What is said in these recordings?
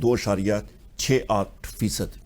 2.68%।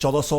1400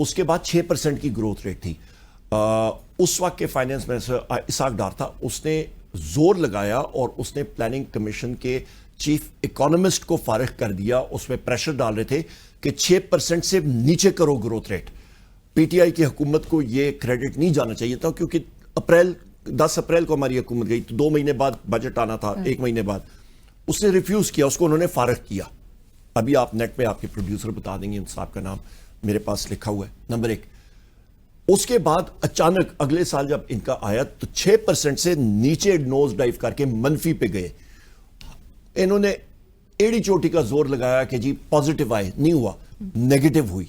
اس کے بعد 6% کی گروتھ ریٹ تھی. اس وقت کے فائنانس منسٹر اسحاق ڈار تھا, اس نے زور لگایا اور اس نے پلاننگ کمیشن کے چیف اکانومسٹ کو فارغ کر دیا. اس میں پریشر ڈال رہے تھے کہ 6% سے نیچے کرو گروتھ ریٹ. پی ٹی آئی کی حکومت کو یہ کریڈٹ نہیں جانا چاہیے تھا, کیونکہ 10 اپریل کو ہماری حکومت گئی تو 2 مہینے بعد بجٹ آنا تھا, 1 مہینے بعد. اس نے ریفیوز کیا, اس کو انہوں نے فارغ کیا. ابھی آپ نیٹ پہ آپ کے پروڈیوسر بتا دیں گے, ان صاحب کا نام میرے پاس لکھا ہوا ہے, نمبر 1. اس کے بعد اچانک اگلے سال جب ان کا آیا تو 6% سے نیچے نوز ڈائیو کر کے منفی پہ گئے. انہوں نے ایڑی چوٹی کا زور لگایا کہ جی پازیٹیو آئے, نہیں ہوا, نیگیٹو ہوئی.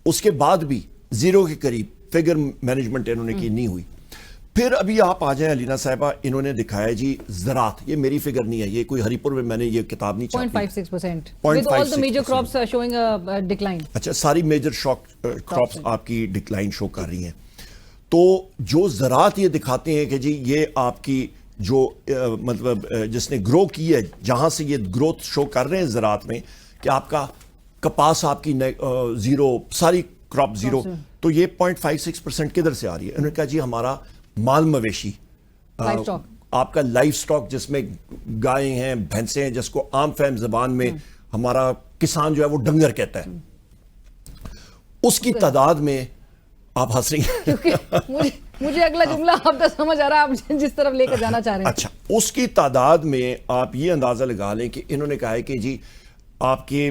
اس کے بعد بھی 0 کے قریب فگر مینجمنٹ انہوں نے کی, نہیں ہوئی. پھر ابھی آپ آ جائیں علینا صاحبہ, انہوں نے دکھایا جی زراعت, یہ میری فگر نہیں ہے, یہ کوئی ہری پور میں میں نے یہ کتاب نہیں چھاپی. 0.56% with all the major crops showing a decline. اچھا, ساری میجر کراپس آپ کی ڈکلائن شو کر رہی ہیں. تو جو زراعت یہ دکھاتے ہیں کہ جی یہ آپ کی جو مطلب جس نے گرو کی ہے, جہاں سے یہ گروتھ شو کر رہے ہیں زراعت میں, کہ آپ کا کپاس آپ کی 0, ساری کراپ 0, تو یہ 0.56% کدھر سے آ رہی ہے؟ انہوں نے کہا جی ہمارا مال مویشی, آپ کا لائف سٹاک جس میں گائیں ہیں, بھینسیں ہیں, جس کو عام فہم زبان میں ہمارا کسان جو ہے وہ ڈنگر کہتا ہے, اس کی تعداد میں آپ ہنس رہی ہیں کیونکہ مجھے اگلا جملہ آپ کا سمجھ آ رہا ہے, آپ جس طرف لے کر جانا چاہ رہے ہیں. اچھا, اس کی تعداد میں آپ یہ اندازہ لگا لیں کہ انہوں نے کہا ہے کہ جی آپ کے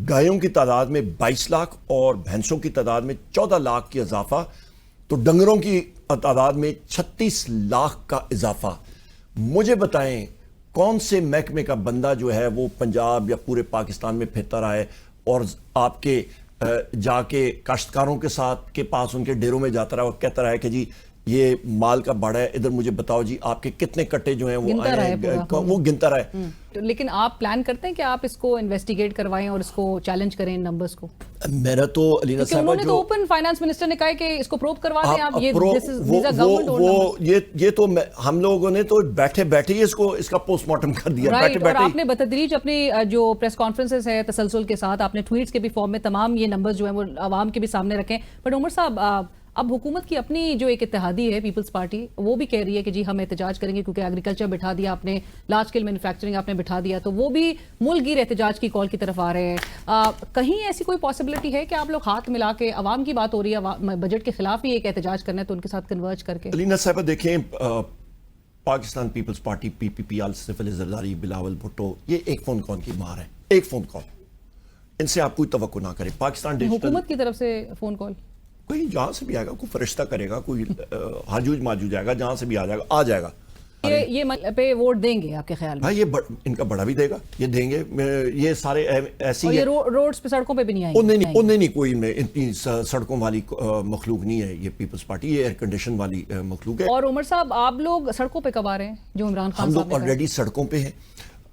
گایوں کی تعداد میں 22 لاکھ اور بھینسوں کی تعداد میں 14 لاکھ کی اضافہ, تو ڈنگروں کی تعداد میں 36 لاکھ کا اضافہ. مجھے بتائیں کون سے محکمے کا بندہ جو ہے وہ پنجاب یا پورے پاکستان میں پھرتا رہا ہے اور آپ کے جا کے کاشتکاروں کے ساتھ کے پاس ان کے ڈیروں میں جاتا رہا اور کہتا رہا ہے کہ جی یہ مال کا باڑا ہے, ادھر مجھے بتاؤ جی آپ کے کتنے کٹے جو ہیں وہ آئے ہیں, وہ گنتا رہا ہے. لیکن آپ پلان کرتے ہیں کہ آپ اس کو انویسٹیگیٹ کروائیں اور اس کو چیلنج کریں ان نمبرز کو؟ میرا تو علینا صاحبہ انہوں نے تو اوپن فائنانس منسٹر نے کہا ہے کہ اس کو پروب کروا دیں آپ, یہ تو ہم لوگوں نے تو بیٹھے بیٹھے ہی اس کا پوسٹ مارٹم کر دیا. رائٹ, اور آپ نے بتدریج اپنی جو پریس کانفرنسز ہے تسلسل کے ساتھ آپ نے ٹویٹس کے بھی فارم میں تمام یہ نمبرز جو ہیں وہ عوام کے بھی سامنے رکھیں. بٹ عمر صاحب, اب حکومت کی اپنی جو ایک اتحادی ہے پیپلز پارٹی, وہ بھی کہہ رہی ہے کہ جی ہم احتجاج کریں گے کیونکہ ایگریکلچر بٹھا دیا آپ نے, لارج اسکیل مینوفیکچرنگ آپ نے بٹھا دیا, تو وہ بھی ملک گیر احتجاج کی کال کی طرف آ رہے ہیں. کہیں ایسی کوئی پاسبلٹی ہے کہ آپ لوگ ہاتھ ملا کے, عوام کی بات ہو رہی ہے, بجٹ کے خلاف ہی ایک احتجاج کرنا ہے تو ان کے ساتھ کنورج کر کے؟ علینا صاحبہ دیکھیں, پاکستان پیپلز پارٹی پی پی پی, آصف علی زرداری, بلاول بھٹو, یہ ایک فون کال کی مار ہے, ایک فون کال, ان سے آپ کوئی توقع نہ کریں. پاکستان حکومت کی طرف سے فون کال کوئی جہاں سے بھی آئے گا, کوئی فرشتہ کرے گا, کوئی حاجوج ماجوج آئے گا, جہاں سے بھی آ جائے گا. یہ پہ ووٹ دیں گے آپ کے خیال میں؟ یہ ان کا بڑا بھی دے گا, یہ دیں گے, یہ سارے ایسی ہیں. روڈز پہ سڑکوں پہ بھی نہیں آئیں گے؟ نہیں, کوئی اتنی سڑکوں والی مخلوق نہیں ہے یہ پیپلز پارٹی, یہ ایئر کنڈیشن والی مخلوق ہے. اور عمر صاحب آپ لوگ سڑکوں پہ کب آ رہے ہیں جو عمران خان صاحب نے؟ ہم لوگ آلریڈی سڑکوں پہ ہیں.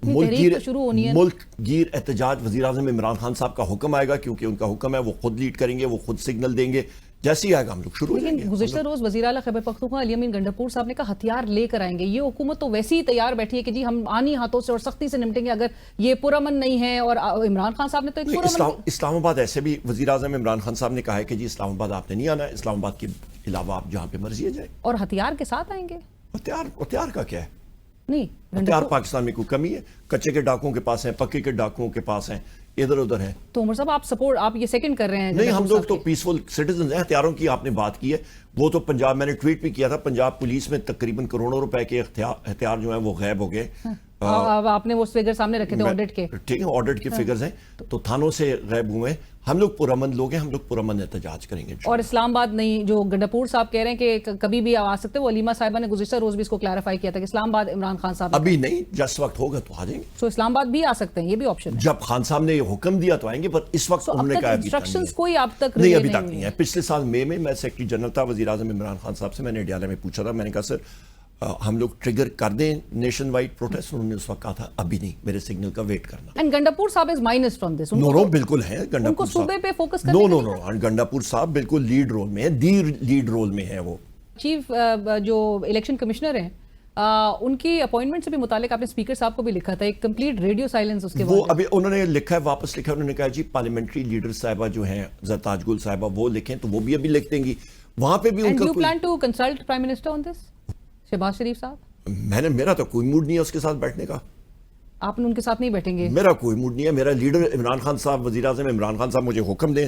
ملک گیر احتجاج وزیر اعظم عمران خان صاحب کا حکم آئے گا, کیونکہ ان کا حکم ہے, وہ خود لیڈ کریں گے, وہ خود سگنل دیں گے, جیسے ہی آئے گا ہم لوگ شروع کریں گے. گزشتہ روز وزیر اعلیٰ خیبر پختونخوا علی امین گنڈاپور صاحب نے کہا ہتھیار لے کر آئیں گے. یہ حکومت تو ویسے ہی تیار بیٹھی ہے کہ جی ہم آنی ہاتھوں سے اور سختی سے نمٹیں گے اگر یہ پرامن نہیں ہے. اور عمران خان صاحب نے تو ایک اسلام آباد, ایسے بھی وزیر اعظم عمران خان صاحب نے کہا ہے کہ جی اسلام آباد آپ نے نہیں آنا ہے, اسلام آباد کے علاوہ آپ جہاں پہ مرضی جائیں. اور ہتھیار کے ساتھ آئیں گے؟ ہتھیار کا کیا ہے؟ نہیں, ہتھیار پاکستان میں کوئی کمی ہے؟ کچے کے ڈاکوؤں کے پاس ہیں, پکے کے ڈاکوؤں کے پاس ہیں, ادھر ادھر ہے. تو عمر صاحب آپ یہ سیکنڈ کر رہے ہیں؟ نہیں, ہم لوگ تو پیسفل سٹیزنز ہیں. ہتھیاروں کی آپ نے بات کی ہے, وہ تو پنجاب, میں نے ٹویٹ بھی کیا تھا, پنجاب پولیس میں تقریباً کروڑوں روپے کے ہتھیار جو ہیں وہ غائب ہو گئے. آپ نے وہ فگر سامنے رکھے تھے آڈٹ کے, ٹھیک ہے, آڈٹ کے فگرز ہیں, تو تھانوں سے غائب ہوئے ہیں. ہم لوگ پرامن لوگ ہیں, ہم لوگ پرامن احتجاج کریں گے. اور اسلام آباد نہیں, جو گنڈاپور صاحب کہہ رہے ہیں کہ کبھی بھی آ سکتے, وہ علیمہ صاحبہ نے گزشتہ روز بھی اس کو کلیریفائی کیا تھا کہ اسلام آباد عمران خان صاحب ابھی نہیں, جس وقت ہوگا تو آ جائیں گے. سو اسلام آباد بھی آ سکتے ہیں, یہ بھی آپشن ہے. جب خان صاحب نے یہ حکم دیا تو آئیں گے, پر اس وقت انہوں نے کہا انسٹرکشنز کوئی اب تک نہیں, ابھی تک نہیں ہے. پچھلے سال مئی میں سیکرٹری جنرل تھا وزیر اعظم عمران خان صاحب سے, میں نے اڈیالہ میں پوچھا تھا, میں نے کہا سر ہم لوگ ٹریگر کر دیں نیشن وائڈ پروٹیسٹ. انہوں نے اس وقت کہا تھا ابھی نہیں, میرے سگنل کا ویٹ کرنا. اینڈ گنڈاپور صاحب از مائنس فرام دس. نو بالکل ہے, ان کو صوبے پہ فوکس کرنے نو گنڈاپور صاحب بالکل لیڈ رول میں ہے, لیڈ رول میں ہے. وہ چیف جو الیکشن کمشنر ہیں ان کی اپوائنٹمنٹ سے بھی متعلق آپ نے اسپیکر صاحب کو بھی لکھا تھا، ایک کمپلیٹ ریڈیو سائلنس اس کے وہ بعد ابھی انہوں نے لکھا ہے، واپس لکھا ہے، انہوں نے کہا جی پارلیمنٹری لیڈر صاحبہ جو ہیں زرتاج گل صاحبہ وہ لکھیں، تو وہ بھی ابھی لکھ دیں گی وہاں پہ بھی ان اینڈ کا you plan to consult prime minister on this, Shehbaz Sharif صاحب؟ میرا تو کوئی موڈ نہیں ہے اس کے ساتھ بیٹھنے کا، آپ ان کے ساتھ نہیں بیٹھیں گے؟ میرا کوئی موڈ نہیں ہے، میرا لیڈر عمران خان صاحب، وزیر اعظم عمران خان صاحب مجھے حکم دیں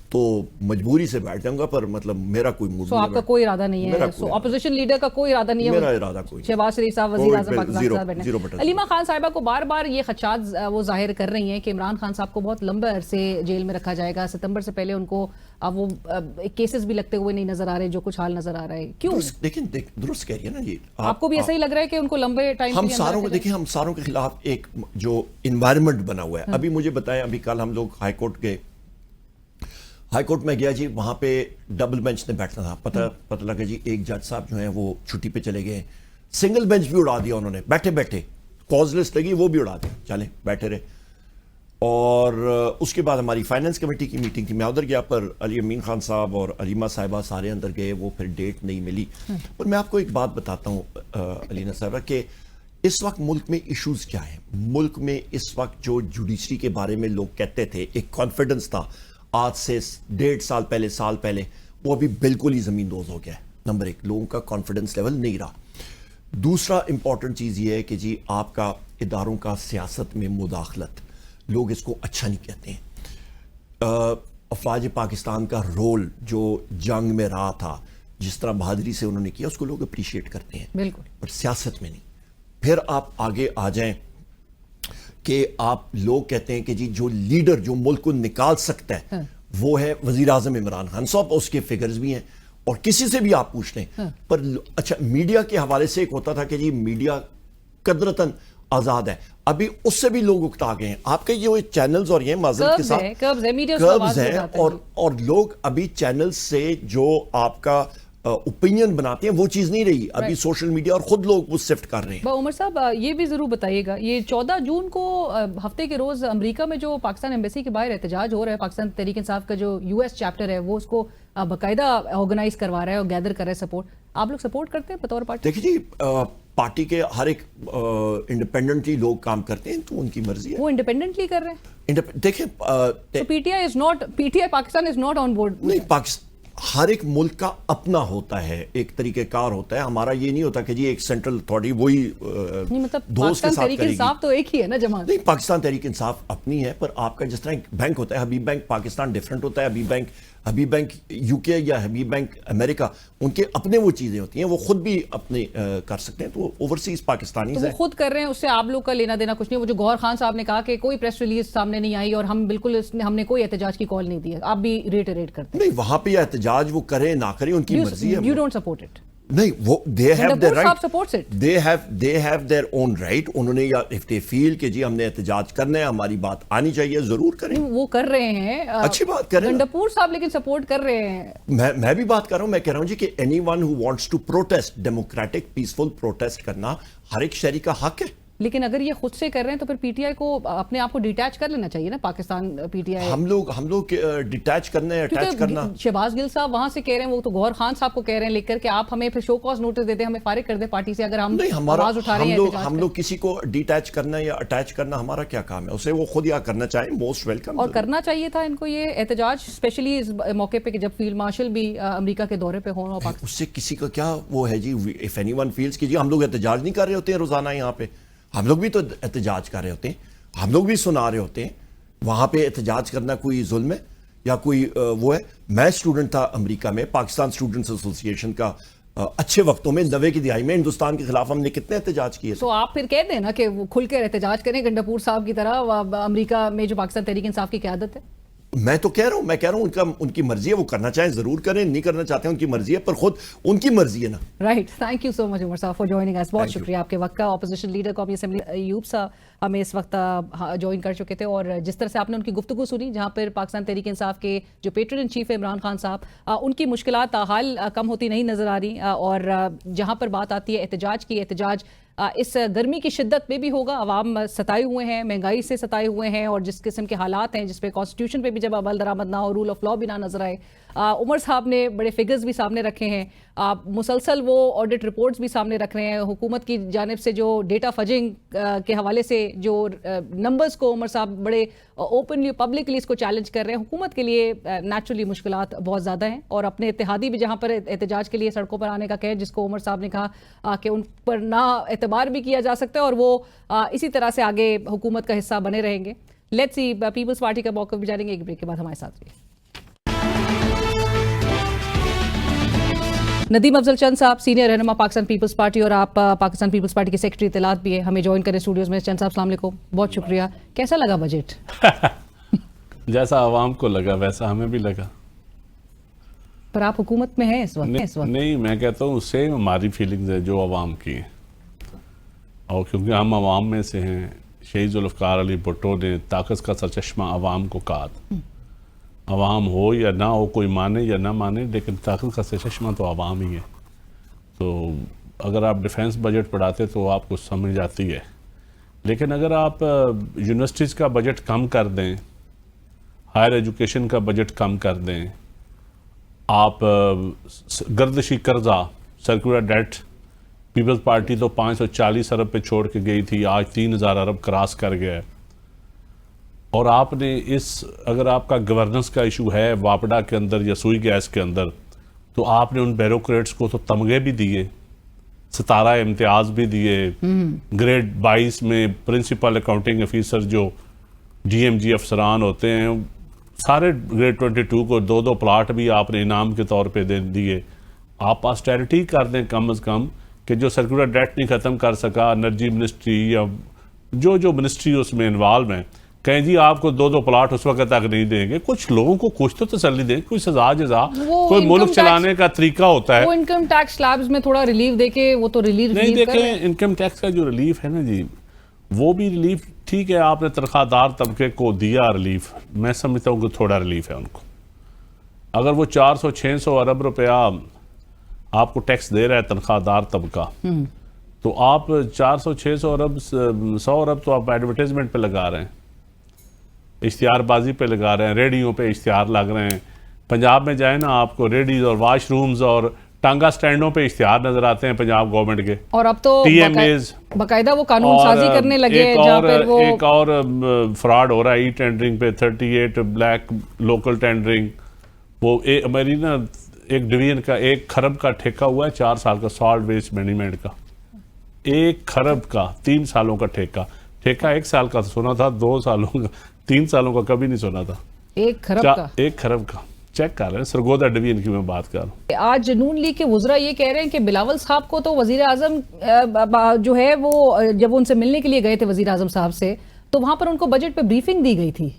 تو مجبوری سے بیٹھ جاؤں گا، پر مطلب میرا کوئی موڈ سو نہیں آپ کا کوئی ارادہ نہیں ہے، سو اپوزیشن لیڈر کا کوئی ارادہ نہیں ہے، میرا ارادہ کوئی شہباز شریف صاحب وزیر اعظم پاکستان کے ساتھ بیٹھنے؟ علیمہ خان صاحبہ کو بار بار یہ خدشات وہ ظاہر کر رہی ہیں کہ عمران خان صاحب کو بہت لمبے عرصے جیل میں رکھا جائے گا، ستمبر سے پہلے ان کو وہ کیسز بھی لگتے ہوئے نہیں نظر آ رہے، جو کچھ حال نظر آ رہا ہے، کیوں؟ لیکن درست کہہ رہی ہے نا یہ، آپ کو بھی ایسا ہی لگ رہا ہے کہ ان کو لمبے ٹائم ہم ساروں کو دیکھیں، ہم ساروں کے خلاف ایک جو انوائرمنٹ بنا ہوا ہے، ابھی مجھے بتائیں، ابھی کل ہم لوگ ہائی کورٹ گئے، ہائی کورٹ میں گیا جی، وہاں پہ ڈبل بینچ نے بیٹھنا تھا، پتہ لگا جی ایک جج صاحب جو ہیں وہ چھٹی پہ چلے گئے، سنگل بینچ بھی اڑا دیا انہوں نے، بیٹھے بیٹھے کاز لسٹ لگی وہ بھی اڑا دیا، چلیں بیٹھے رہے۔ اور اس کے بعد ہماری فائننس کمیٹی کی میٹنگ تھی، میں ادھر گیا، پر علی امین خان صاحب اور علیمہ صاحبہ سارے اندر گئے، وہ پھر ڈیٹ نہیں ملی۔ پر میں آپ کو ایک بات بتاتا ہوں علینا صاحبہ کہ اس وقت ملک میں ایشوز کیا ہیں۔ ملک میں اس وقت جو جوڈیشری کے بارے میں لوگ کہتے تھے، ایک کانفیڈنس تھا آج سے 1.5 سال پہلے، وہ ابھی بالکل ہی زمین دوز ہو گیا ہے۔ نمبر 1، لوگوں کا کانفیڈنس لیول نہیں رہا۔ دوسرا امپورٹنٹ چیز یہ ہے کہ جی آپ کا اداروں کا سیاست میں مداخلت، لوگ اس کو اچھا نہیں کہتے ہیں۔ افواج پاکستان کا رول جو جنگ میں رہا تھا، جس طرح بہادری سے انہوں نے کیا، اس کو لوگ اپریشیٹ کرتے ہیں، بالکل، پر سیاست میں نہیں۔ پھر آپ آگے آ جائیں کہ آپ لوگ کہتے ہیں کہ جی جو لیڈر جو ملک کو نکال سکتا ہے وہ ہے وزیر اعظم عمران خان صاحب، اس کے فگرز بھی ہیں اور کسی سے بھی آپ پوچھ لیں۔ پر اچھا، میڈیا کے حوالے سے ایک ہوتا تھا کہ جی میڈیا قدرتاً آزاد ہے، ابھی اس سے بھی لوگ اکتا گئے ہیں۔ آپ کے یہ چینلز اور یہ معذرت کے ساتھ قبض ہیں، اور لوگ ابھی چینلز سے جو آپ کا اوپینین بناتے ہیں وہ چیز نہیں رہی، ابھی سوشل میڈیا اور خود لوگ وہ شفٹ کر رہے ہیں۔ عمر صاحب یہ بھی ضرور بتائیے گا، یہ 14 جون کو ہفتے کے روز امریکہ میں جو پاکستان ایمبیسی کے باہر احتجاج ہو رہا ہے، پاکستان تحریک انصاف کا جو US چیپٹر ہے وہ اس کو باقاعدہ آرگنائز کروا رہا ہے اور گیدر کر رہا ہے سپورٹ، آپ لوگ سپورٹ کرتے ہیں بطور پارٹی؟ دیکھیں جی، پارٹی کے ہر ایک انڈیپینڈنٹلی لوگ کام کرتے ہیں تو ان کی مرضی ہے، وہ انڈیپینڈنٹلی کر رہے ہیں۔ دیکھیں PTI Pakistan is not on board. نہیں، پاکستان ہر ایک ملک کا اپنا ہوتا ہے، ایک طریقہ کار ہوتا ہے، ہمارا یہ نہیں ہوتا کہ جی ایک سینٹرل اتھارٹی وہی مطلب دوست کے پاکستان ساتھ تحریک کرے گی۔ انصاف تو ایک ہی ہے نا جماعت؟ نہیں، پاکستان تحریک انصاف اپنی ہے، پر آپ کا جس طرح ایک بینک ہوتا ہے، حبیب بینک پاکستان ڈیفرنٹ ہوتا ہے، حبیب بینک UK یا حبیب بینک امریکہ، ان کے اپنے وہ چیزیں ہوتی ہیں، وہ خود بھی اپنے کر سکتے ہیں، تو اوورسیز پاکستانی تو وہ خود کر رہے ہیں، اس سے آپ لوگ کا لینا دینا کچھ نہیں۔ وہ جو گوہر خان صاحب نے کہا کہ کوئی پریس ریلیز سامنے نہیں آئی اور ہم نے کوئی احتجاج کی کال نہیں دی ہے، آپ بھی ریٹریٹ کرتے ہیں؟ نہیں، وہاں پہ احتجاج وہ کریں نہ کریں ان کی مرضی ہے۔ You don't support it? نہیں، وہ they have their right. supports it. They have their own right. انہوں نے یا if they feel کہ جی ہم نے احتجاج کرنا ہے، ہماری بات آنی چاہیے، ضرور کریں۔ وہ کر رہے ہیں، اچھی بات کریں۔ گنڈاپور صاحب لیکن سپورٹ کر رہے ہیں۔ میں بھی بات کر رہا ہوں، میں کہہ رہا ہوں جی کہ anyone who wants to protest, democratic peaceful protest کرنا ہر ایک شہری کا حق ہے۔ لیکن اگر یہ خود سے کر رہے ہیں تو پھر PTI کو اپنے آپ کو ڈیٹیچ کر لینا چاہیے نا، پاکستان PTI۔ ہم لوگ ڈیٹیچ کرنا ہے، اٹیچ کرنا۔ شہباز گل صاحب وہاں سے کہہ رہے ہیں، وہ تو گوہر خان صاحب کو کہہ رہے ہیں لکھ کر کہ آپ ہمیں پھر شو کاز نوٹس دیتے ہیں، ہمیں فارغ کر دیں پارٹی سے اگر ہم آواز اٹھا رہے ہیں۔ ہم لوگ کسی کو ڈیٹیچ کرنا یا اٹیچ کرنا ہمارا کیا کام ہے؟ اسے وہ خود یا کرنا چاہیں، موسٹ ویلکم۔ اور کرنا چاہیے تھا ان کو یہ احتجاج، اسپیشلی اس موقع پہ کہ جب فیلڈ مارشل بھی امریکہ کے دورے پہ ہوں۔ اس سے کسی کا کیا وہ ہے جی، if anyone feels کہ جی ہم لوگ احتجاج نہیں کر رہے ہوتے ہیں روزانہ یہاں پہ، ہم لوگ بھی تو احتجاج کر رہے ہوتے ہیں، ہم لوگ بھی سنا رہے ہوتے ہیں، وہاں پہ احتجاج کرنا کوئی ظلم ہے یا کوئی وہ ہے؟ میں اسٹوڈنٹ تھا امریکہ میں، پاکستان اسٹوڈنٹس ایسوسیشن کا، اچھے وقتوں میں 90 کی دہائی میں ہندوستان کے خلاف ہم نے کتنے احتجاج کیے۔ تو آپ پھر کہہ دیں نا کہ وہ کھل کے احتجاج کریں گنڈاپور صاحب کی طرح، امریکہ میں جو پاکستان تحریک انصاف کی قیادت ہے۔ میں تو کہہ رہا ہوں ان کی مرضی ہے، وہ کرنا چاہیں ضرور کریں، نہیں کرنا چاہتے ہیں ان کی مرضی ہے، پر خود ان کی مرضی ہے نا۔ رائٹ، تھینک یو سو مچ عمر صاحب فار جوائننگ اس، بہت شکریہ آپ کے وقت کا۔ اپوزیشن لیڈر قومی اسمبلی ایوب صاحب ہمیں اس وقت جوائن کر چکے تھے، اور جس طرح سے آپ نے ان کی گفتگو سنی، جہاں پر پاکستان تحریک انصاف کے جو پیٹرن ان چیف ہے عمران خان صاحب، ان کی مشکلات حال کم ہوتی نہیں نظر آ رہی، اور جہاں پر بات آتی ہے احتجاج کی، احتجاج اس گرمی کی شدت میں بھی ہوگا. عوام ستائے ہوئے ہیں, مہنگائی سے ستائے ہوئے ہیں, اور جس قسم کے حالات ہیں جس پہ کانسٹیٹیوشن پہ بھی جب عمل درآمد نہ ہو, رول آف لا بھی نہ نظر آئے. عمر صاحب نے بڑے فگرز بھی سامنے رکھے ہیں, مسلسل وہ آڈٹ رپورٹس بھی سامنے رکھ رہے ہیں. حکومت کی جانب سے جو ڈیٹا فجنگ کے حوالے سے جو نمبرز کو عمر صاحب بڑے اوپنلی پبلکلی اس کو چیلنج کر رہے ہیں. حکومت کے لیے نیچرلی مشکلات بہت زیادہ ہیں, اور اپنے اتحادی بھی جہاں پر احتجاج کے لیے سڑکوں پر آنے کا کہے, جس کو عمر صاحب نے کہا کہ ان پر نہ اعتبار بھی کیا جا سکتا ہے, اور وہ اسی طرح سے آگے حکومت کا حصہ بنے رہیں گے. لیٹس سی, پیپلز پارٹی کا موقف بھی جانیں گے ایک بریک کے بعد. ہمارے ساتھ رہیے. ندیم افضل چند صاحب, سینئر رہنما پاکستان پیپلز پارٹی, اور آپ پاکستان پیپلز پارٹی کے سیکرٹری اطلاعات بھی ہیں, ہمیں جوائن کریں اسٹوڈیوز میں. چند صاحب السلام علیکم, بہت شکریہ. کیسا لگا بجٹ؟ جیسا عوام کو لگا ویسا ہمیں بھی لگا. پر آپ حکومت میں ہیں اس وقت. نہیں, میں کہتا ہوں سیم ہماری فیلنگز ہے جو عوام کی ہیں, اور کیونکہ ہم عوام میں سے ہیں. شہید ذوالفقار علی بھٹو نے طاقت کا سرچشمہ عوام کو کہا تھا. عوام ہو یا نہ ہو, کوئی مانے یا نہ مانے, لیکن طاقت کا سرچشمہ تو عوام ہی ہے. تو اگر آپ ڈیفنس بجٹ پڑھاتے تو آپ کو سمجھ آتی ہے, لیکن اگر آپ یونیورسٹیز کا بجٹ کم کر دیں, ہائر ایجوکیشن کا بجٹ کم کر دیں, آپ گردشی قرضہ سرکولر ڈیٹ, پیپلز پارٹی تو 540 ارب پہ چھوڑ کے گئی تھی, آج 3000 ارب کراس کر گیا ہے. اور آپ نے اگر آپ کا گورننس کا ایشو ہے واپڈا کے اندر یا سوئی گیس کے اندر, تو آپ نے ان بیوروکریٹس کو تو تمغے بھی دیے, 17 امتیاز بھی دیے. گریڈ 22 میں پرنسپل اکاؤنٹنگ آفیسر جو ڈی ایم جی افسران ہوتے ہیں, سارے گریڈ 22 کو 2 پلاٹ بھی آپ نے انعام کے طور پہ دے دیے. آپ آسٹیرٹی کر دیں کم از کم, کہ جو سرکولر ڈیٹ نہیں ختم کر سکا, انرجی منسٹری یا جو منسٹری اس میں انوالو ہیں, کہیں جی آپ کو 2 پلاٹ اس وقت تک نہیں دیں گے. کچھ لوگوں کو کچھ تو تسلی دیں, کوئی سزا جزا, کوئی ملک چلانے کا طریقہ ہوتا ہے. وہ انکم ٹیکس سلیبز میں تھوڑا ریلیف دے کے, وہ تو ریلیف نہیں دیکھیں, انکم ٹیکس کا جو ریلیف ہے نا جی, وہ بھی ریلیف ٹھیک ہے, آپ نے تنخواہ دار طبقے کو دیا ریلیف, میں سمجھتا ہوں کہ تھوڑا ریلیف ہے ان کو. اگر وہ 400-600 ارب روپیہ آپ کو ٹیکس دے رہا ہے تنخواہ دار طبقہ, تو آپ 400-600 ارب 100 ارب تو آپ ایڈورٹائزمنٹ پہ لگا رہے ہیں, اشتہار بازی پہ لگا رہے ہیں, ریڈیو پہ اشتہار لگ رہے ہیں. پنجاب میں جائیں نا, آپ کو ریڈیز اور واش رومز اور ٹانگا سٹینڈوں پہ اشتہار نظر آتے ہیں پنجاب گورنمنٹ کے. اور اب تو باقاعدہ وہ قانون سازی کرنے لگے ہیں جہاں پر وہ ایک اور فراڈ ہو رہا ہے ای ٹینڈرنگ پہ, 38 بلیک لوکل ٹینڈرنگ. وہ میری نا ایک ڈویژن کا 1 کھرب کا ٹھیکہ ہوا ہے 4 سال کا, سالٹ ویسٹ مینجمنٹ کا. 1 کھرب کا 3 سالوں کا ٹھیکہ 1 سال کا سنا تھا, 2 سالوں کا, 3 سالوں کا کبھی نہیں سنا تھا. 1 کھرب کا 1 کھرب کا چیک کر رہے ہیں. سرگودا ڈویژن کی میں بات کر رہا ہوں. آج نون لیگ کے وزراء یہ کہہ رہے ہیں کہ بلاول صاحب کو تو وزیر اعظم جو ہے وہ جب ان سے ملنے کے لیے گئے تھے وزیر اعظم صاحب سے, تو وہاں پر ان کو بجٹ پہ بریفنگ دی گئی تھی.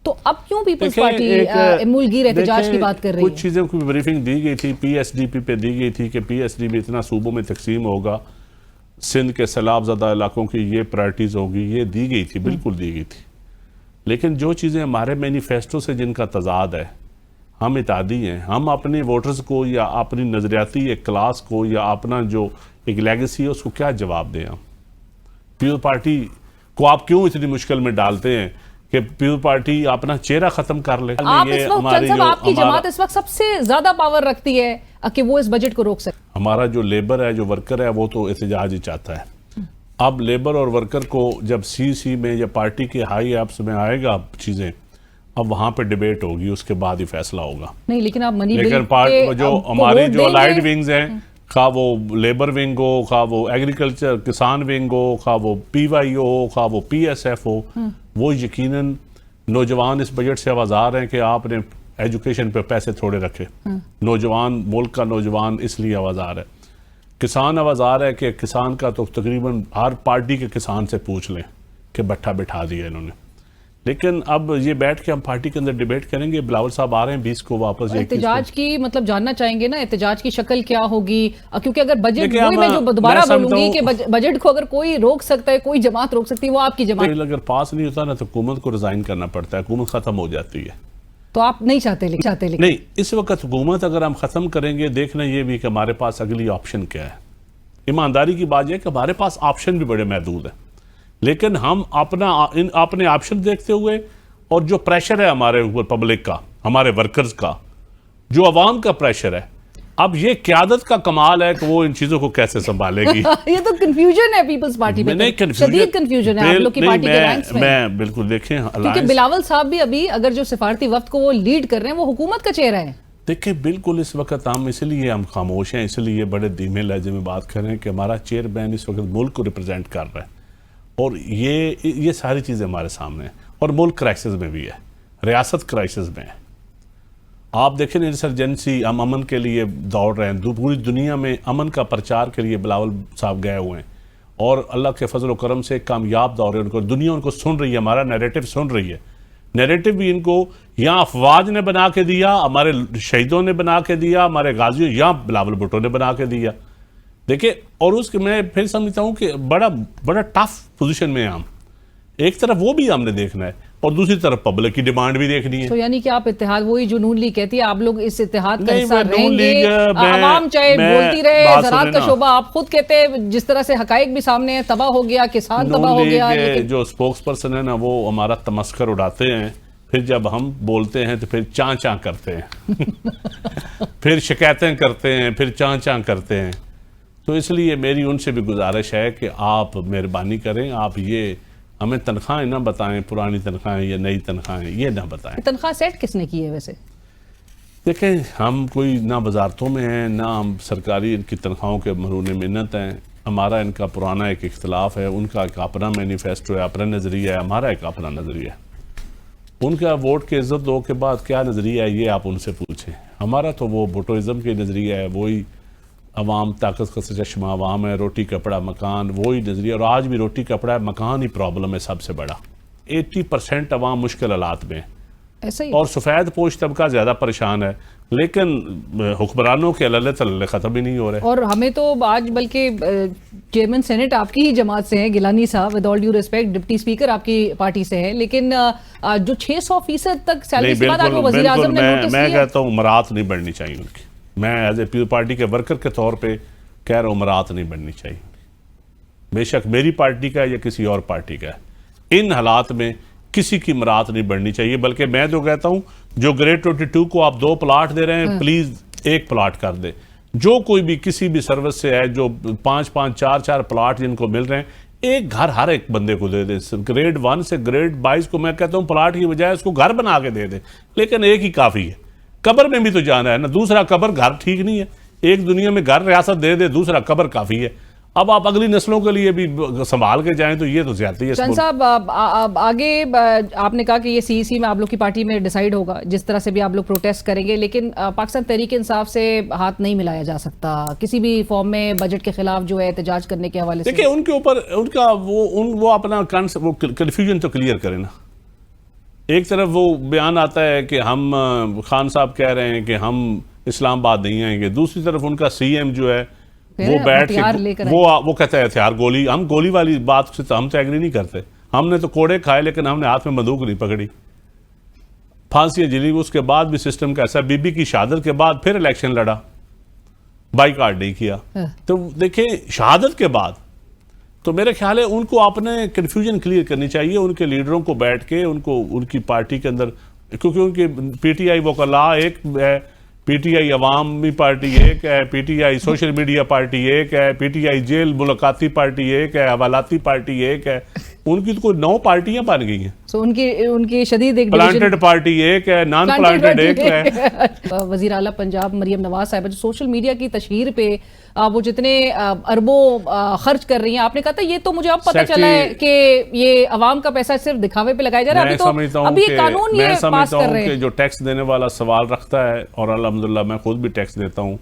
تو اب کیوں پیپلز پارٹی ملگیر احتجاج کی بات کر رہی ہے؟ کچھ چیزوں کی بریفنگ دی گئی تھی, پی ایس ڈی پی پہ دی گئی تھی کہ پی ایس ڈی پی اتنا صوبوں میں تقسیم ہوگا, سندھ کے سیلاب زدہ علاقوں کی یہ پرائرٹیز ہوگی, یہ دی گئی تھی, بالکل دی گئی تھی. لیکن جو چیزیں ہمارے مینیفیسٹو سے جن کا تضاد ہے, ہم اتحادی ہیں, ہم اپنے ووٹرز کو یا اپنی نظریاتی ایک کلاس کو یا اپنا جو ایک لیگیسی ہے اس کو کیا جواب دیں؟ ہم پیپلز پارٹی کو آپ کیوں اتنی مشکل میں ڈالتے ہیں کہ پیپلز پارٹی اپنا چہرہ ختم کر لے؟ آپ کی جماعت اس وقت سب سے زیادہ پاور رکھتی ہے کہ وہ اس بجٹ کو روک سکے. ہمارا جو لیبر ہے, جو ورکر ہے, وہ تو احتجاج ہی چاہتا ہے. اب لیبر اور ورکر کو جب سی میں یا پارٹی کے ہائی ایپس میں آئے گا چیزیں, اب وہاں پہ ڈیبیٹ ہوگی, اس کے بعد ہی فیصلہ ہوگا. نہیں لیکن آپ منی لیکن جو ہماری جو الائیڈ ونگز ہیں, خواہ وہ لیبر ونگ ہو, خواہ وہ ایگریکلچر کسان ونگ ہو, خواہ وہ پی وائی او ہو, خواہ وہ پی ایس ایف ہو, وہ یقیناً نوجوان اس بجٹ سے آوازار ہیں کہ آپ نے ایجوکیشن پہ پیسے تھوڑے رکھے. نوجوان, ملک کا نوجوان اس لیے آوازار ہے. کسان آوازار ہے کہ کسان کا تو تقریباً ہر پارٹی کے کسان سے پوچھ لیں کہ بٹھا بٹھا دیا انہوں نے. لیکن اب یہ بیٹھ کے ہم پارٹی کے اندر ڈیبیٹ کریں گے. بلاول صاحب آ رہے ہیں 20 کو واپس. احتجاج کی مطلب جاننا چاہیں گے نا, احتجاج کی شکل کیا ہوگی؟ کیونکہ اگر بجٹ, وہی میں جو دوبارہ بولوں گی کہ بجٹ کو اگر کوئی روک سکتا ہے, کوئی جماعت روک سکتی ہے, وہ آپ کی جماعت. اگر پاس نہیں ہوتا نا تو حکومت کو ریزائن کرنا پڑتا ہے, حکومت ختم ہو جاتی ہے. تو آپ نہیں چاہتے نہیں, اس وقت حکومت اگر ہم ختم کریں گے, دیکھنا یہ بھی کہ ہمارے پاس اگلی آپشن کیا ہے. ایمانداری کی بات یہ ہے کہ ہمارے پاس آپشن بھی بڑے محدود ہیں، لیکن ہم اپنے آپشن دیکھتے ہوئے اور جو پریشر ہے ہمارے اوپر پبلک کا، ہمارے ورکرز کا، جو عوام کا پریشر ہے، اب یہ قیادت کا کمال ہے کہ وہ ان چیزوں کو کیسے سنبھالے گی۔ یہ تو کنفیوژن ہے پیپلز پارٹی میں، شدید کنفیوژن ہے آپ لوگ کی پارٹی کے رینکس میں۔ میں بالکل دیکھیں کیونکہ بلاول صاحب بھی ابھی اگر جو سفارتی وفد کو وہ لیڈ کر رہے ہیں وہ حکومت کا چہرہ ہے۔ دیکھیں بالکل اس وقت ہم اس لیے ہم خاموش ہیں، اس لیے بڑے دھیمے لہجے میں بات کر رہے ہیں کہ ہمارا چیئرمین اس وقت ملک کو ریپرزینٹ کر رہا ہے، اور یہ ساری چیزیں ہمارے سامنے ہیں، اور ملک کرائسس میں بھی ہے، ریاست کرائسس میں ہے۔ آپ دیکھیں انسرجنسی، ہم امن کے لیے دوڑ رہے ہیں، پوری دنیا میں امن کا پرچار کے لیے بلاول صاحب گئے ہوئے ہیں، اور اللہ کے فضل و کرم سے کامیاب دور ہے ان کو، دنیا ان کو سن رہی ہے، ہمارا نیریٹو سن رہی ہے۔ نیریٹو بھی ان کو یہاں افواج نے بنا کے دیا، ہمارے شہیدوں نے بنا کے دیا، ہمارے غازیوں یہاں بلاول بھٹو نے بنا کے دیا۔ دیکھیں، اور اس کے میں پھر سمجھتا ہوں کہ بڑا ٹف پوزیشن میں ہیں ہم، ایک طرف وہ بھی ہم نے دیکھنا ہے اور دوسری طرف پبلک کی ڈیمانڈ بھی دیکھنی ہے۔ تو یعنی کہ آپ اتحاد، وہی جو نون لیگ کہتی ہے، آپ لوگ اس اتحاد کا نہیں، حصہ میں رہیں نون گے؟ لیگ، عوام چاہے میں بولتی رہے، بات زراعت سنیں کا نا۔ شعبہ آپ خود کہتے ہیں جس طرح سے حقائق بھی سامنے ہیں، تباہ ہو گیا، کسان تباہ ہو گیا، نون لیگ لیکن جو سپوکس پرسن ہے نا، وہ ہمارا تمسخر اڑاتے ہیں، پھر جب ہم بولتے ہیں تو پھر چاں چاں کرتے ہیں، پھر شکایتیں کرتے ہیں، پھر چاں چاں کرتے ہیں۔ تو اس لیے میری ان سے بھی گزارش ہے کہ آپ مہربانی کریں، آپ یہ ہمیں تنخواہیں نہ بتائیں، پرانی تنخواہیں یا نئی تنخواہیں یہ نہ بتائیں۔ تنخواہ سیٹ کس نے کی ہے ویسے؟ دیکھیں، ہم کوئی نہ وزارتوں میں ہیں، نہ ہم سرکاری ان کی تنخواہوں کے مرہون منت ہیں، ہمارا ان کا پرانا ایک اختلاف ہے، ان کا ایک اپنا مینیفیسٹو ہے، اپنا نظریہ ہے، ہمارا ایک اپنا نظریہ ہے۔ ان کا ووٹ کے عزت دو کے بعد کیا نظریہ ہے یہ آپ ان سے پوچھیں، ہمارا تو وہ بھٹوازم کے نظریہ ہے، وہی عوام طاقت کا چشمہ عوام ہے، روٹی کپڑا مکان، وہی نظریہ، اور آج بھی روٹی کپڑا مکان ہی پرابلم ہے سب سے بڑا۔ 80% عوام مشکل حالات میں ہے، ایسا ہی اور سفید پوش طبقہ زیادہ پریشان ہے، لیکن حکمرانوں کے اللہ تللے ختم ہی نہیں ہو رہے۔ اور ہمیں تو آج بلکہ چیئرمین سینٹ آپ کی ہی جماعت سے ہیں، گیلانی صاحب، with all due respect deputy speaker آپ کی پارٹی سے ہیں، لیکن جو 600% تک سیلری سے بعد آپ کو وزیر اعظم نے نوٹس میں دیا۔ کہتا ہوں عمرات نہیں بڑھنی چاہیے ان کی، میں ایز اے پیپل پارٹی کے ورکر کے طور پہ کہہ رہا ہوں عمرات نہیں بڑھنی چاہیے، بے شک میری پارٹی کا ہے یا کسی اور پارٹی کا ہے، ان حالات میں کسی کی عمرات نہیں بڑھنی چاہیے، بلکہ میں تو کہتا ہوں جو گریڈ 22 کو آپ 2 پلاٹ دے رہے ہیں پلیز 1 پلاٹ کر دیں، جو کوئی بھی کسی بھی سروس سے ہے جو 5-5 4-4 پلاٹ جن کو مل رہے ہیں، ایک گھر ہر ایک بندے کو دے دیں، گریڈ 1 سے گریڈ 22 کو میں کہتا ہوں پلاٹ کی بجائے اس کو گھر بنا کے دے دیں، لیکن ایک ہی کافی ہے، قبر میں بھی تو جانا ہے نا، دوسرا قبر گھر ٹھیک نہیں ہے، ایک دنیا میں گھر ریاست دے دے، دوسرا قبر کافی ہے، اب آپ اگلی نسلوں کے لیے بھی سنبھال کے جائیں تو یہ تو زیادتی ہے۔ چند صاحب آگے آپ نے کہا کہ یہ سی میں آپ لوگ کی پارٹی میں ڈیسائیڈ ہوگا جس طرح سے بھی آپ لوگ پروٹیسٹ کریں گے، لیکن پاکستان تحریک انصاف سے ہاتھ نہیں ملایا جا سکتا کسی بھی فارم میں بجٹ کے خلاف جو ہے احتجاج کرنے کے حوالے سے؟ دیکھیں ان کے اوپر ان کا وہ اپنا کنفیوژن تو کلیئر کریں نا۔ ایک طرف وہ بیان آتا ہے کہ ہم خان صاحب کہہ رہے ہیں کہ ہم اسلام آباد نہیں آئیں گے، دوسری طرف ان کا سی ایم جو ہے وہ بیٹھ کے وہ کہتا ہے ہتھیار گولی، ہم گولی والی بات سے ہم تو ایگری نہیں کرتے، ہم نے تو کوڑے کھائے لیکن ہم نے ہاتھ میں بندوق نہیں پکڑی، پھانسی جلی، اس کے بعد بھی سسٹم کا ایسا، بی بی کی شہادت کے بعد پھر الیکشن لڑا، بائی کارڈ نہیں کیا۔ تو دیکھیں شہادت کے بعد تو میرے خیال ہے ان کو اپنے کنفیوژن کلیئر کرنی چاہیے، ان کے لیڈروں کو بیٹھ کے ان کو ان کی پارٹی کے اندر، کیونکہ ان کی پی ٹی آئی وکلاء ایک ہے، پی ٹی آئی عوامی پارٹی ایک ہے، P T I social media party ایک ہے، پی ٹی آئی جیل ملاقاتی پارٹی ایک ہے، حوالاتی پارٹی ایک ہے، ان کی تو کوئی 9 پارٹیاں بن گئی ہیں، سو ان کی شدید ایک پلانٹڈ پارٹی ایک ہے، نان پلانٹڈ ایک ہے۔ وزیر اعلیٰ پنجاب مریم نواز صاحبہ جو سوشل میڈیا کی تشہیر پہ وہ جتنے اربوں خرچ کر رہی ہیں، آپ نے کہا تھا یہ تو مجھے اب پتہ چلا ہے کہ یہ عوام کا پیسہ صرف دکھاوے پہ لگایا جا رہا ہے، ابھی یہ قانون یہ پاس کر رہے ہیں۔ کہ جو ٹیکس دینے والا سوال رکھتا ہے، اور الحمدللہ میں خود بھی ٹیکس دیتا ہوں،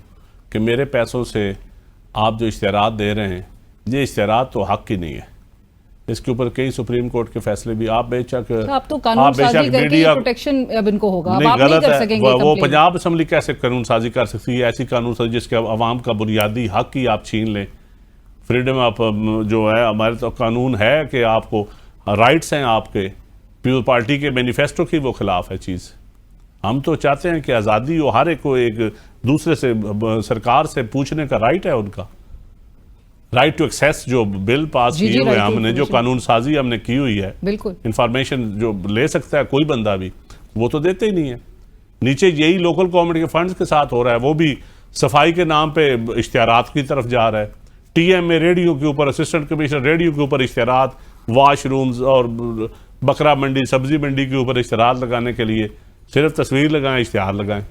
کہ میرے پیسوں سے آپ جو اشتہارات دے رہے ہیں یہ اشتہارات تو حق ہی نہیں ہے، اس کے اوپر کئی سپریم کورٹ کے فیصلے بھی، آپ بے شک آپ تو قانون سازی کر کے پروٹیکشن اب ان کو ہوگا، اب آپ نہیں کر سکیں گے۔ وہ پنجاب اسمبلی کیسے قانون سازی کر سکتی ہے؟ ایسی قانون سازی جس کے عوام کا بنیادی حق ہی آپ چھین لیں، فریڈم آف جو ہے ہمارے تو قانون ہے کہ آپ کو رائٹس ہیں آپ کے، پیپل پارٹی کے مینیفیسٹو کی وہ خلاف ہے چیز۔ ہم تو چاہتے ہیں کہ آزادی ہو، ہر ایک کو ایک دوسرے سے سرکار سے پوچھنے کا رائٹ ہے ان کا، رائٹ ٹو ایکسیس جو بل پاس جی کیے ہوئے right to ہم نے، جو information. قانون سازی ہم نے کی ہوئی ہے، بالکل انفارمیشن جو لے سکتا ہے کوئی بندہ بھی، وہ تو دیتے ہی نہیں ہے. نیچے یہی لوکل گورنمنٹ کے فنڈز کے ساتھ ہو رہا ہے، وہ بھی صفائی کے نام پہ اشتہارات کی طرف جا رہا ہے. ٹی ایم اے ریڈیو کے اوپر، اسسٹنٹ کمشنر ریڈیو کے اوپر اشتہارات، واش رومز اور بکرا منڈی، سبزی منڈی کے اوپر اشتہارات لگانے کے لیے صرف تصویر لگائیں، اشتہار لگائیں.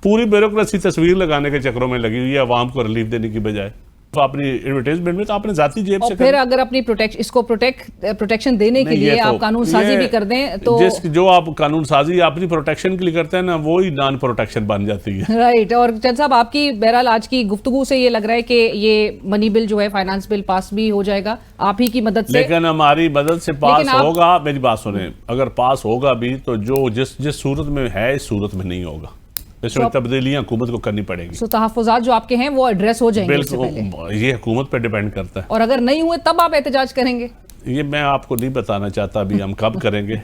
پوری بیوروکریسی تصویر لگانے کے چکروں میں لگی ہوئی ہے عوام کو ریلیف دینے کی بجائے. اپنی ایڈورٹائزمنٹ میں تو آپ نے ذاتی جیب اور سے پھر اگر اپنی اس کو پروٹیکشن دینے کے لیے آپ قانون سازی بھی کر دیں تو جو آپ قانون سازی اپنی پروٹیکشن کے لیے کرتے ہیں نا، وہی نان پروٹیکشن بن جاتی ہے. رائٹ. اور چند صاحب آپ کی بہرحال آج کی گفتگو سے یہ لگ رہا ہے کہ یہ منی بل جو ہے فائنانس بل پاس بھی ہو جائے گا آپ ہی کی مدد سے. لیکن ہماری مدد سے پاس ہوگا، میری بات سنیں، اگر پاس ہوگا بھی تو جو جس صورت میں ہے اس صورت میں نہیں ہوگا. اس میں تبدیلیاں حکومت کو کرنی پڑے گی. سو تحفظات جو آپ کے ہیں وہ ایڈریس ہو جائیں گے اس سے پہلے. یہ حکومت پہ ڈیپینڈ کرتا ہے. اور اگر نہیں ہوئے تب آپ احتجاج کریں گے؟ یہ میں آپ کو نہیں بتانا چاہتا ابھی ہم کب کریں گے،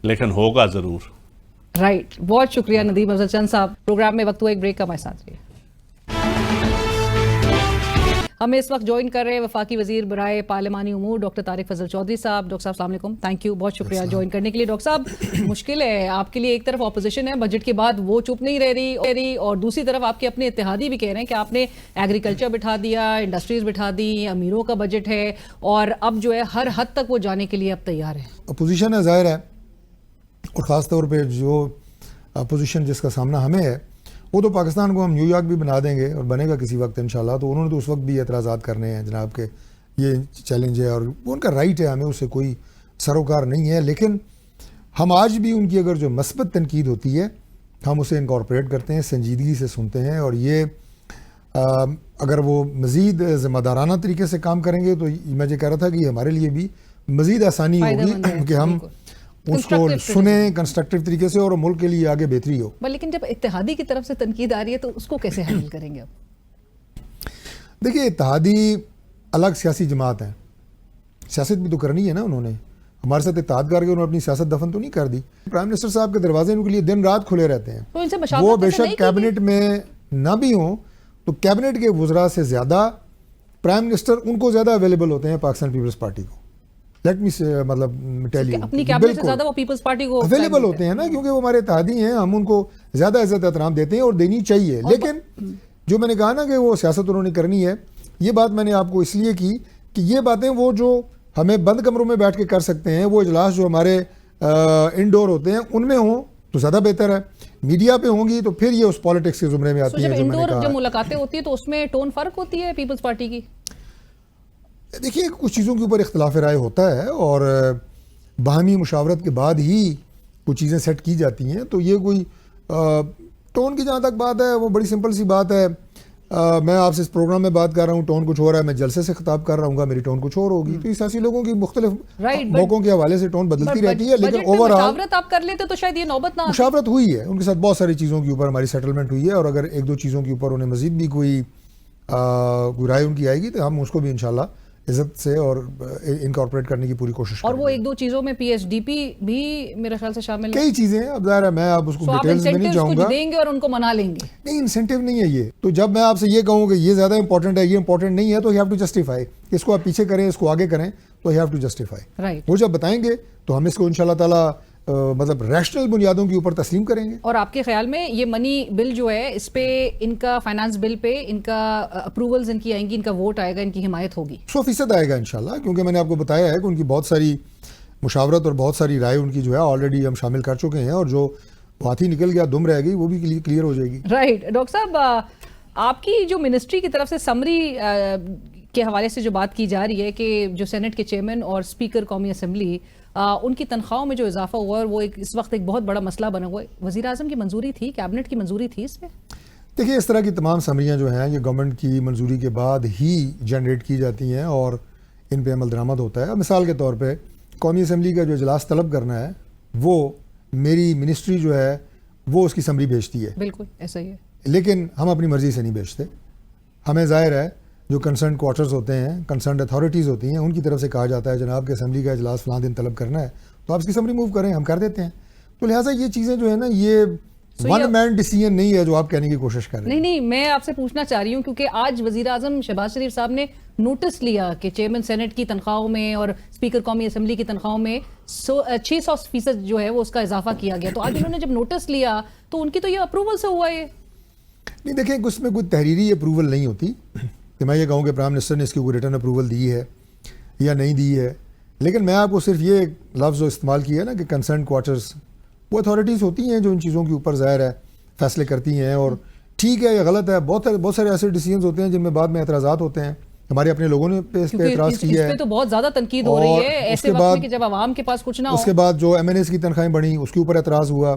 لیکن ہوگا ضرور. رائٹ. بہت شکریہ ندیم افضل چند صاحب. پروگرام میں وقت ہوا ایک بریک کا، ہمارے ساتھ رہیے. ہمیں اس وقت جوائن کر رہے ہیں وفاقی وزیر برائے پارلیمانی امور ڈاکٹر طارق فضل چودھری صاحب. ڈاکٹر صاحب السلام علیکم. تھینک یو، بہت شکریہ جوائن کرنے کے لیے. ڈاکٹر صاحب مشکل ہے آپ کے لیے، ایک طرف اپوزیشن ہے بجٹ کے بعد وہ چپ نہیں رہ رہی، اور دوسری طرف آپ کے اپنے اتحادی بھی کہہ رہے ہیں کہ آپ نے ایگریکلچر بٹھا دیا، انڈسٹریز بٹھا دی، امیروں کا بجٹ ہے، اور اب جو ہے ہر حد تک وہ جانے کے لیے اب تیار ہے. اپوزیشن ہے، ظاہر ہے، اور خاص طور پہ جو اپوزیشن جس کا سامنا ہمیں ہے، وہ تو پاکستان کو ہم نیو یارک بھی بنا دیں گے اور بنے گا کسی وقت انشاءاللہ. تو انہوں نے تو اس وقت بھی اعتراضات کرنے ہیں جناب کہ یہ چیلنج ہے، اور وہ ان کا رائٹ ہے، ہمیں اس سے کوئی سروکار نہیں ہے. لیکن ہم آج بھی ان کی اگر جو مثبت تنقید ہوتی ہے ہم اسے انکارپوریٹ کرتے ہیں، سنجیدگی سے سنتے ہیں، اور یہ اگر وہ مزید ذمہ دارانہ طریقے سے کام کریں گے تو میں یہ کہہ رہا تھا کہ یہ ہمارے لیے بھی مزید آسانی ہوگی کہ ہم اس کو سنیں کنسٹرکٹیو طریقے سے اور ملک کے لیے آگے بہتری ہو. لیکن جب اتحادی کی طرف سے تنقید آ رہی ہے تو اس کو کیسے ہینڈل کریں گے اب؟ دیکھیے، اتحادی الگ سیاسی جماعت ہیں، سیاست بھی تو کرنی ہے نا. انہوں نے ہمارے ساتھ اتحاد کر کے انہوں نے اپنی سیاست دفن تو نہیں کر دی. پرائم منسٹر صاحب کے دروازے ان کے لیے دن رات کھلے رہتے ہیں. وہ بے شک کیبنٹ میں نہ بھی ہوں تو کیبنٹ کے وزراء سے زیادہ پرائم منسٹر ان کو زیادہ اویلیبل ہوتے ہیں پاکستان پیپلز پارٹی کو. لیٹ می مطلب ٹیل یو، اپنی کیبنٹ سے زیادہ وہ پیپلز پارٹی کو اویلیبل ہوتے ہیں نا، کیونکہ وہ ہمارے اتحادی ہیں، ہم ان کو زیادہ عزت احترام دیتے ہیں اور دینی چاہیے. لیکن جو میں نے کہا نا کہ وہ سیاست انہوں نے کرنی ہے، یہ بات میں نے آپ کو اس لیے کی کہ یہ باتیں وہ جو ہمیں بند کمروں میں بیٹھ کے کر سکتے ہیں، وہ اجلاس جو ہمارے انڈور ہوتے ہیں ان میں ہوں تو زیادہ بہتر ہے. میڈیا پہ ہوں گی تو پھر یہ اس پالیٹکس کے زمرے میں آتی ہیں. جب ملاقاتیں ہوتی ہیں تو اس میں ٹون فرق ہوتی ہے پیپلز پارٹی کی؟ دیکھیے، کچھ چیزوں کے اوپر اختلاف رائے ہوتا ہے اور باہمی مشاورت کے بعد ہی کچھ چیزیں سیٹ کی جاتی ہیں. تو یہ کوئی ٹون کی جہاں تک بات ہے وہ بڑی سمپل سی بات ہے. میں آپ سے اس پروگرام میں بات کر رہا ہوں، ٹون کچھ ہو رہا ہے، میں جلسے سے خطاب کر رہا ہوں گا، میری ٹون کچھ اور ہوگی. تو سیاسی لوگوں کی مختلف موقعوں کے حوالے سے ٹون بدلتی رہتی ہے. لیکن اوور آل مشاورت آپ کر لیتے تو شاید یہ نوبت نہ. مشاورت ہوئی ہے ان کے ساتھ، بہت ساری چیزوں کے اوپر ہماری سیٹلمنٹ ہوئی ہے، اور اگر ایک دو چیزوں کے اوپر انہیں مزید بھی کوئی رائے ان کی آئے گی تو ہم اس کو بھی انشاءاللہ عزت سے اور انکارپوریٹ کرنے کی پوری کوشش کریں. اور وہ ایک دو چیزوں میں پی ایس ڈی پی بھی میرے خیال سے شامل ہے. کئی چیزیں ہیں، اب ظاہر ہے میں آپ اس کو ڈیٹیلز میں نہیں جاؤں گا. دیں گے اور ان کو منا لیں گے. نہیں، انسینٹیو نہیں ہے یہ. تو جب میں آپ سے یہ کہوں کہ یہ زیادہ امپورٹنٹ ہے، یہ امپورٹنٹ نہیں ہے، تو یو ہیو ٹو جسٹیفائی. اس کو آپ پیچھے کریں، اس کو آگے کریں، تو یو ہیو ٹو جسٹیفائی. وہ جب بتائیں گے تو ہم اس کو انشاءاللہ تعالیٰ مطلب ریشنل بنیادوں کے اوپر تسلیم کریں گے. اور آپ کے خیال میں یہ منی بل جو ہے اس پہ ان کا فائنانس بل پہ ان کا اپروولز ان کی آئیں گی، ان کا ووٹ آئے گا، ان کی حمایت ہوگی؟ 100% آئے گا انشاءاللہ، کیونکہ میں نے آپ کو بتایا ہے کہ ان کی بہت ساری مشاورت اور بہت ساری رائے ان کی جو ہے آلریڈی ہم شامل کر چکے ہیں، اور جو بات ہی نکل گیا دم رہ گئی وہ بھی کلیئر ہو جائے گی. رائٹ. ڈاکٹر صاحب، آپ کی جو منسٹری کی طرف سے سمری کے حوالے سے جو بات کی جا رہی ہے کہ جو سینٹ کے چیئرمین اور اسپیکر قومی اسمبلی ان کی تنخواہوں میں جو اضافہ ہوا ہے وہ اس وقت ایک بہت بڑا مسئلہ بنا ہوا ہے. وزیر اعظم کی منظوری تھی، کیبنٹ کی منظوری تھی اس پہ؟ دیکھیے، اس طرح کی تمام سمریاں جو ہیں یہ گورنمنٹ کی منظوری کے بعد ہی جنریٹ کی جاتی ہیں اور ان پہ عمل درآمد ہوتا ہے. مثال کے طور پہ قومی اسمبلی کا جو اجلاس طلب کرنا ہے وہ میری منسٹری جو ہے وہ اس کی سمری بھیجتی ہے. بالکل ایسا ہی ہے. لیکن ہم اپنی مرضی سے نہیں بھیجتے. ہمیں ظاہر ہے جو کنسرنڈ کوارٹرز ہوتے ہیں، کنسرنڈ اتھارٹیز ہوتی ہیں، ان کی طرف سے کہا جاتا ہے جناب کہ اسمبلی کا اجلاس فلاں دن طلب کرنا ہے تو آپ اس کی سمری موو کریں، ہم کر دیتے ہیں. تو لہٰذا یہ چیزیں جو ہے نا یہ ون مین ڈیسیژن نہیں ہے جو آپ کہنے کی کوشش کر رہے ہیں. نہیں، میں آپ سے پوچھنا چاہ رہی ہوں کیونکہ آج وزیر اعظم شہباز شریف صاحب نے نوٹس لیا کہ چیئرمین سینٹ کی تنخواہوں میں اور اسپیکر قومی اسمبلی کی تنخواہوں میں 600% جو ہے وہ اس کا اضافہ کیا گیا, تو آج انہوں نے جب نوٹس لیا تو ان کی تو یہ اپروول سے ہوا ہے. نہیں دیکھیں, اس میں کوئی تحریری اپروول نہیں ہوتی کہ میں یہ کہوں کہ پرائم منسٹر نے اس کی کوئی ریٹرن اپروول دی ہے یا نہیں دی ہے, لیکن میں آپ کو صرف یہ لفظ استعمال کیا ہے نا کہ کنسرن کوارٹرز, وہ اتھارٹیز ہوتی ہیں جو ان چیزوں کے اوپر ظاہر ہے فیصلے کرتی ہیں, اور ٹھیک ہے یا غلط ہے, بہت سارے ایسے ڈیسیجنز ہوتے ہیں جن میں بعد میں اعتراضات ہوتے ہیں. ہمارے اپنے لوگوں نے اس پہ اعتراض کیا ہے, اس پہ تو بہت زیادہ تنقید ہو رہی ہے ایسے وقت میں کہ جب عوام کے پاس کچھ نہ ہو. اس کے بعد جو ایم این ایز کی تنخواہیں بڑھیں اس کے اوپر اعتراض ہوا,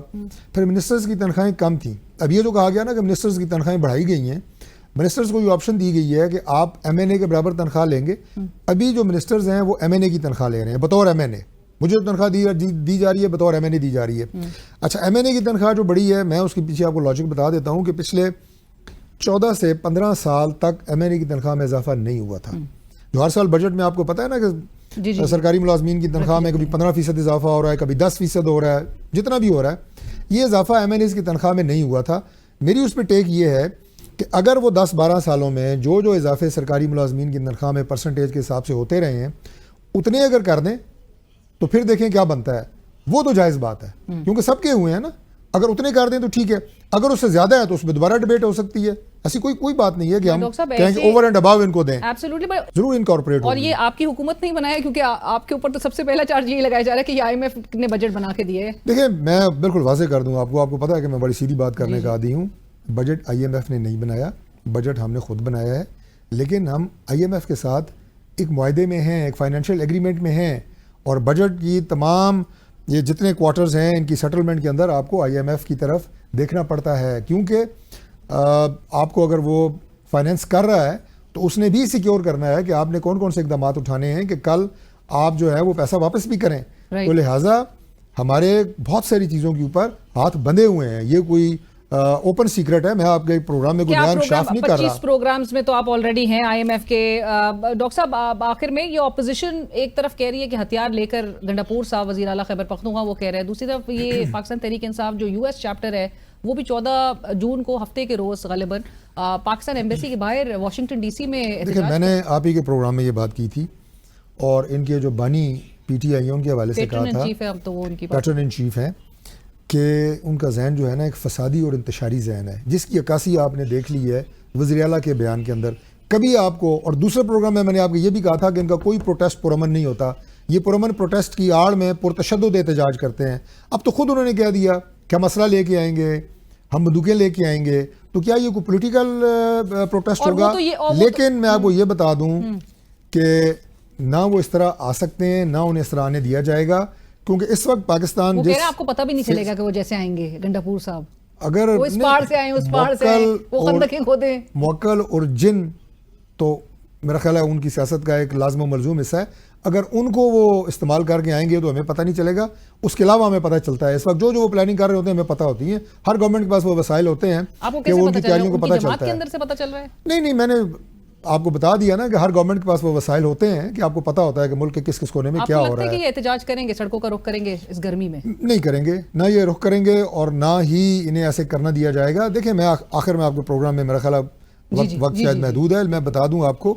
پھر منسٹرز کی تنخواہیں کم تھیں. اب یہ جو کہا گیا نا کہ منسٹرز کی تنخواہیں بڑھائی گئی ہیں, منسٹرز کو یہ آپشن دی گئی ہے کہ آپ ایم این اے کے برابر تنخواہ لیں گے. ابھی جو منسٹرز ہیں وہ ایم این اے کی تنخواہ لے رہے ہیں بطور ایم این اے, مجھے جو تنخواہ دی جا رہی ہے بطور ایم این اے دی جا رہی ہے. اچھا, ایم این اے کی تنخواہ جو بڑی ہے, میں اس کے پیچھے آپ کو لاجک بتا دیتا ہوں کہ پچھلے 14 سے 15 سال تک ایم این اے کی تنخواہ میں اضافہ نہیں ہوا تھا. جو ہر سال بجٹ میں آپ کو پتہ ہے نا کہ سرکاری ملازمین کی تنخواہ میں کبھی 15% اضافہ ہو رہا ہے, کبھی 10% ہو رہا ہے, جتنا بھی ہو رہا ہے, یہ اضافہ ایم این ایز کی تنخواہ میں نہیں ہوا تھا. میری اس پہ ٹیک یہ ہے کہ اگر وہ 10-12 سالوں میں جو اضافے سرکاری ملازمین کی تنخواہ میں پرسنٹیج کے حساب سے ہوتے رہے ہیں, اتنے اگر کر دیں تو پھر دیکھیں کیا بنتا ہے. وہ تو جائز بات ہے کیونکہ سب کے ہوئے ہیں نا, اگر اتنے کر دیں تو ٹھیک ہے, اگر اس سے زیادہ ہے تو اس پہ دوبارہ ڈیبیٹ ہو سکتی ہے. ایسی کوئی بات نہیں ہے کہ ہم کہیں کہ اوور اینڈ اباو ان کو دیں, ضرور انکارپوریٹ. اور یہ آپ کی حکومت نہیں بنایا, کیونکہ آپ کے اوپر تو سب سے پہلا چارج یہ لگایا جا رہا ہے کہ یہ آئی ایم ایف نے بجٹ بنا کے دیے. دیکھیں, میں بالکل واضح کر دوں آپ کو پتا ہے کہ میں بڑی سیدھی بات کرنے کا عادی ہوں. بجٹ آئی ایم ایف نے نہیں بنایا, بجٹ ہم نے خود بنایا ہے, لیکن ہم آئی ایم ایف کے ساتھ ایک معاہدے میں ہیں, ایک فائنینشیل ایگریمنٹ میں ہیں, اور بجٹ کی تمام یہ جتنے کوارٹرز ہیں ان کی سیٹلمنٹ کے اندر آپ کو آئی ایم ایف کی طرف دیکھنا پڑتا ہے, کیونکہ آپ کو اگر وہ فائنینس کر رہا ہے تو اس نے بھی سیکیور کرنا ہے کہ آپ نے کون کون سے اقدامات اٹھانے ہیں کہ کل آپ جو ہے وہ پیسہ واپس بھی کریں. تو لہٰذا ہمارے بہت ساری چیزوں کے اوپر ہاتھ بندھے ہوئے ہیں. یہ کوئی اوپن سیکرٹ ہے, میں آپ کے پروگرام میں کوئی بیان شاف نہیں کر رہا. 25 پروگرامز میں تو آپ آلریڈی ہیں آئی ایم ایف کے. ڈاکٹر صاحب, آخر میں یہ اپوزیشن ایک طرف کہہ رہی ہے کہ ہتھیار لے کر گنڈاپور صاحب وزیر اعلیٰ خیبر پختونخوا وہ کہہ رہے ہیں, دوسری طرف یہ پاکستان تحریک انصاف جو یو ایس چیپٹر ہے وہ بھی 14 جون کو ہفتے کے روز غالباً پاکستان ایمبیسی کے باہر واشنگٹن ڈی سی میں. دیکھیں, میں نے آپ ہی کے پروگرام میں یہ بات کی تھی, اور ان کے جو بانی پی ٹی آئیوں کے حوالے سے کہا تھا, پیٹرن ان چیف ہیں, کہ ان کا ذہن جو ہے نا ایک فسادی اور انتشاری ذہن ہے, جس کی عکاسی آپ نے دیکھ لی ہے وزیر اعلیٰ کے بیان کے اندر. کبھی آپ کو, اور دوسرے پروگرام میں نے آپ کو یہ بھی کہا تھا کہ ان کا کوئی پروٹیسٹ پرامن نہیں ہوتا, یہ پرامن پروٹیسٹ کی آڑ میں پرتشدد احتجاج کرتے ہیں. اب تو خود انہوں نے کہہ دیا کہ ہم اسلحہ لے کے آئیں گے, ہم بندوقیں لے کے آئیں گے, تو کیا یہ کوئی پولیٹیکل پروٹیسٹ ہوگا؟ لیکن میں آپ کو یہ بتا دوں کہ نہ وہ اس طرح آ سکتے ہیں, نہ انہیں اس طرح آنے دیا جائے گا, کیونکہ اس وقت پاکستان آپ کو پتہ بھی نہیں چلے گا کہ وہ جیسے آئیں گے گنڈاپور صاحب, اگر وہ اس پار سے آئیں اس پار سے آئیں, وہ خندقیں کھودیں. موکل اور جن تو میرا خیال ہے ان کی سیاست کا ایک لازم و ملزوم حصہ ہے. اگر ان کو وہ استعمال کر کے آئیں گے تو ہمیں پتہ نہیں چلے گا. اس کے علاوہ ہمیں پتہ چلتا ہے اس وقت جو وہ پلاننگ کر رہے ہوتے ہیں ہمیں پتہ ہوتی ہیں. ہر گورنمنٹ کے پاس وہ وسائل ہوتے ہیں کہ وہ ان کی تیاریوں کو پتہ چلتا ہے. نہیں, میں نے آپ کو بتا دیا نا کہ ہر گورنمنٹ کے پاس وہ وسائل ہوتے ہیں کہ آپ کو پتا ہوتا ہے کہ ملک کے کس کس کونے میں کیا ہو رہا ہے. آپ کو لگتا ہے کہ یہ احتجاج کریں گے, سڑکوں کا رخ کریں گے اس گرمی میں؟ نہیں کریں گے, نہ یہ رخ کریں گے اور نہ ہی انہیں ایسے کرنا دیا جائے گا. دیکھیں, میں آخر میں آپ کے پروگرام میں میرا خیال وقت شاید محدود ہے, میں بتا دوں آپ کو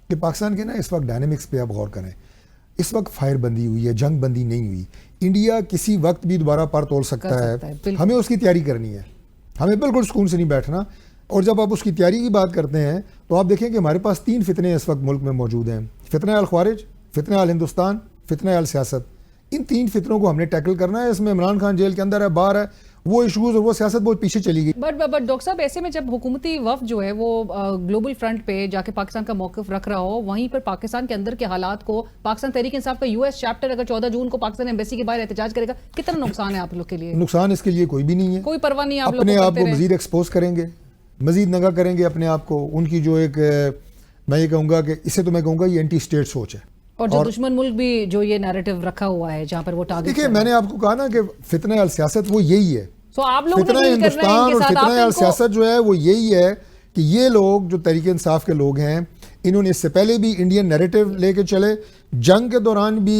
کہ پاکستان کے نا اس وقت ڈائنامکس پہ آپ غور کریں. اس وقت فائر بندی ہوئی ہے, جنگ بندی نہیں ہوئی. انڈیا کسی وقت بھی دوبارہ پر تول سکتا ہے, ہمیں اس کی تیاری کرنی ہے, ہمیں بالکل سکون سے نہیں بیٹھنا. اور جب آپ اس کی تیاری کی بات کرتے ہیں تو آپ دیکھیں کہ ہمارے پاس 3 فتنے اس وقت ملک میں موجود ہیں. فتنہ الخوارج, فتنہ الہندوستان, فتنہ السیاست. ان 3 فتنوں کو ہم نے ٹیکل کرنا ہے. اس میں عمران خان جیل کے اندر ہے, باہر ہے, وہ ایشوز اور وہ سیاست بہت پیچھے چلی گئی. بٹ ڈاکٹر صاحب, ایسے میں جب حکومتی وفد جو ہے وہ گلوبل فرنٹ پہ جا کے پاکستان کا موقف رکھ رہا ہو, وہیں پر پاکستان کے اندر کے حالات کو پاکستان تحریک انصاف کا یو ایس چیپٹر اگر 14 جون کو پاکستان ایمبیسی کے باہر احتجاج کرے گا, کتنا نقصان ہے آپ لوگ کے لیے؟ نقصان اس کے لیے کوئی بھی نہیں ہے, کوئی پرواہ نہیں. اپنے آپ کو مزید ایکسپوز کریں گے, مزید ننگا کریں گے اپنے آپ کو. ان کی جو ایک, میں یہ کہوں گا کہ اسے تو میں کہوں گا یہ اینٹی اسٹیٹ سوچ ہے. اور جو دشمن ملک بھی جو یہ نیریٹو رکھا ہوا ہے جہاں پر وہ ٹارگٹ. دیکھیں, میں نے آپ کو کہا نا کہ فتنہ السیاست وہ یہی ہے. فتنہ ہندوستان اور فتنہ السیاست جو ہے وہ یہی ہے کہ یہ لوگ جو تحریک انصاف کے لوگ ہیں, انہوں نے اس سے پہلے بھی انڈین نیریٹو لے کے چلے, جنگ کے دوران بھی